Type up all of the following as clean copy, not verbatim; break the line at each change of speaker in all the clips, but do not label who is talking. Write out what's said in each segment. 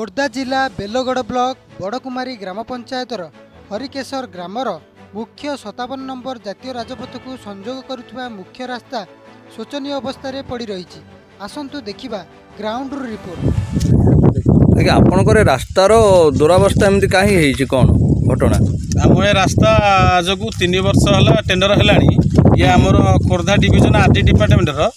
खोर्धा जिला बेलगड़ ब्लॉक बड़कुमारी ग्राम पंचायतर हरिकेशर ग्रामर मुख्य 57 नंबर जातीय राजपथ को संजोग करुवा मुख्य रास्ता शोचनीय अवस्था पड़ रही। आसतु देखा ग्राउंड रिपोर्ट।
आज्ञा आपणकर रास्तार दुरावस्था एमती कहीं कौन घटना?
आम ए रास्ता आज को 3 वर्ष है टेंडर है। ये आमर खोर्धा डिविजन आरडी डिपार्टमेंटर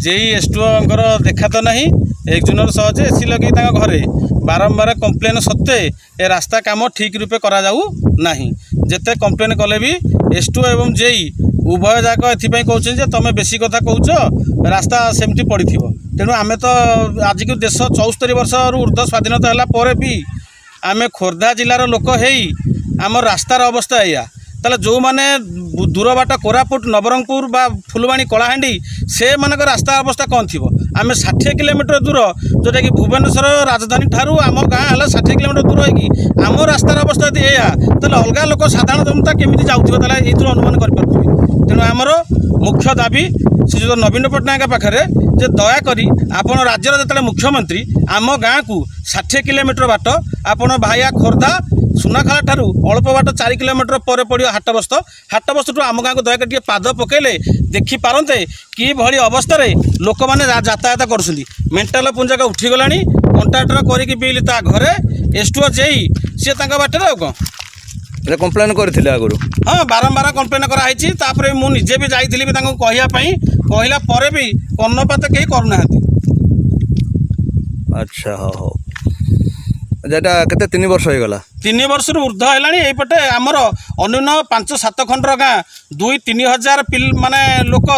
जेई एसटुओर देखा तो नहीं एक जनर सहजे एसी लगे घरे बारंबार कंप्लेन सत्वे ए रास्ता काम ठीक रूपे करा जाऊ नहीं। जिते कंप्लेन कले भी एसटुओ एवं जेई उभय जाक एथपाई कहते तुम बेसी कथा कौच रास्ता सेमती पड़ी थो। तेणु आम तो आज को देश 74 वर्ष ऊर्ध्व स्वाधीनता है भी आम खोर्धा जिलार लोक आम रास्तार अवस्था या ताले जो माने दूर बाट कोरापुट नवरंगपुर बा फुलवाणी कलाहांडी से मानक रास्ता अवस्था कौन थी? आम 60 किलोमीटर दूर जोटा कि भुवनेश्वर राजधानी ठारू आम गाँ है 60 किलोमीटर दूर होगी आम रास्तार अवस्था यदि या अलग लोक साधारण जनता केमी जाऊे ये अनुमान करें। तेणु आमर मुख्य दाबी श्रीजुत नवीन पट्टनायक पाखे जे दयाकोरी आपण राज्यर जो मुख्यमंत्री आम गाँ को 60 किलोमीटर बाट आपण भाया खोर्धा सुनाखाला ठारू अल्प बाट 4 किलोमीटर पर पड़ो हाटबस्त हाटबस्त आम गाँव को दयाकोरी पाद पकेले देखिपारते कि भली अवस्था लोक मैंने यातायात कर मेंटाल पुंजाक उठीगला कंट्राक्टर करी बिल ता घरे एसटुओ जेई सी बाटे कौन
कंप्लेन करथिले आगुरु?
हाँ बारंबार कंप्लेन कराई मुझे भी जाइली भी कहला पर भी कर्णपात कहीं करना।
अच्छा हो जेटा केते 3 वर्ष हो गला?
3 वर्ष ऊर्ध्व है। यपटे आमर अन्यून 5-7 खंडर गाँ 2-3 हजार माने लोक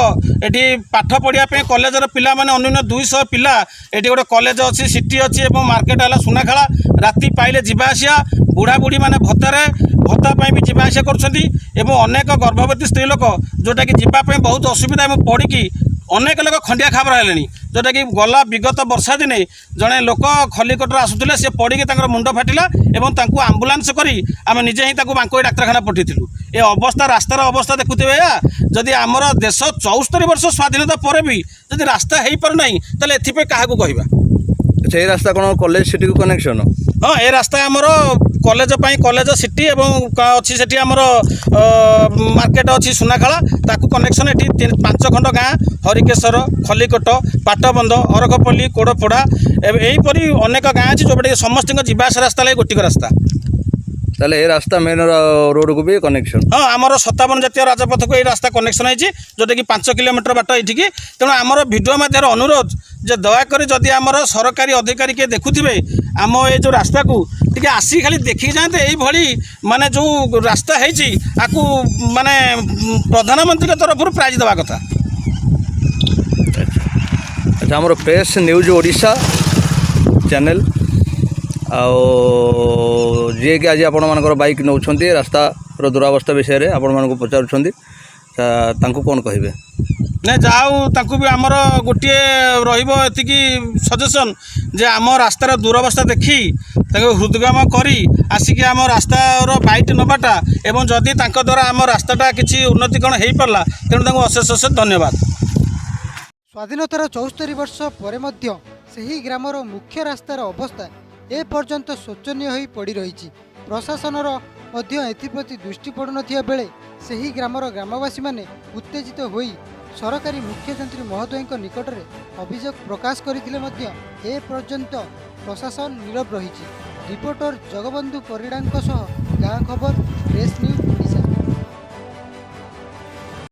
एटी पाठ पढ़ापी कॉलेजर पिला माने अन्यून 200 पिला एटी गोटे कॉलेज अच्छी सिटी अच्छी और मार्केट है सुनाखाला राति पाइले जावासिया बुढ़ा बुढ़ी माने भत्ता भी जावासिया कर अनेक गर्भवती स्त्री लोक जोटा कि जावाई बहुत असुविधा पड़ी अनेक लोक खंडिया खाबर है जोटा कि गला विगत वर्षा दिने जड़े लोक खलिकटर आसुले सी पड़ी मुंड फाटिला और आम्बुलांस करी आम निजे ही बांकोई डाक्तखाना पठेलु। ये अवस्था रास्तार अवस्था देखुए जदि आमर देश 74 वर्ष स्वाधीनता पर भी जदि रास्ता हो पार ना तो एथपाई क्या कहवा?
अच्छा ये रास्ता कौन कॉलेज सिटी को कनेक्शन?
हाँ ये रास्ता आमर कॉलेज कॉलेज सिटी अच्छी से मार्केट अच्छी सुनाखाला ताकू कनेक्शन ये 5 खंड गाँ हरिकेशर खलिकोट पाटबंध अरखपल्ली कोड़पोड़ा यहीपरी अनेक गाँ अच्छी जो समस्त जावास रास्ता लगे गोटिक रास्ता
ताले ये रास्ता मेन रोड को भी कनेक्शन?
हाँ आमर 57 जातीय राजपथ को ये रास्ता कनेक्शन है जोटा कि 5 किलोमीटर बाट ये तेणु आमर भिडियो मध्य अनुरोध जे दयाकोरी जदि आमर सरकारी अधिकारी किए देखुवे आम ये जो रास्ता को टी आसी खाली देखी जाते ये माने जो रास्ता है माने प्रधानमंत्री तरफ प्राइज देवा कथा।
अच्छा आमर प्रेस न्यूज ओडिशा चैनल जी कि आज आपण मानकर बाइक नौ रास्ता दुरावस्था विषय में आपण मानक पचार कौन कहे? ना
जाऊ तांकु भी आमर गोटे रही सजेसन जे आम रास्तार दुरावस्था देखी हृदगम करी आसिक आम रास्तार बाइट नबाटा एवं जदि द्वारा आम रास्ताटा किसी उन्नतिकरण हो पारा तेणु अशेष अशेष धन्यवाद।
स्वाधीनतार 74 वर्ष पर सही ग्रामर मुख्य रास्तार अवस्था ए पर्यंत शोचनीय हो पड़ रही। प्रशासनर एप्रति दृष्टि पड़ुन बेले सही ग्रामर ग्रामवासी माने उत्तेजित होई सरकारी मुख्य जंत्री महोदय निकट में अभियोग प्रकाश करते ए पर्यंत प्रशासन नीरव रही। रिपोर्टर जगबंधु परिड़ा गाँ खबर प्रेस न्यूज।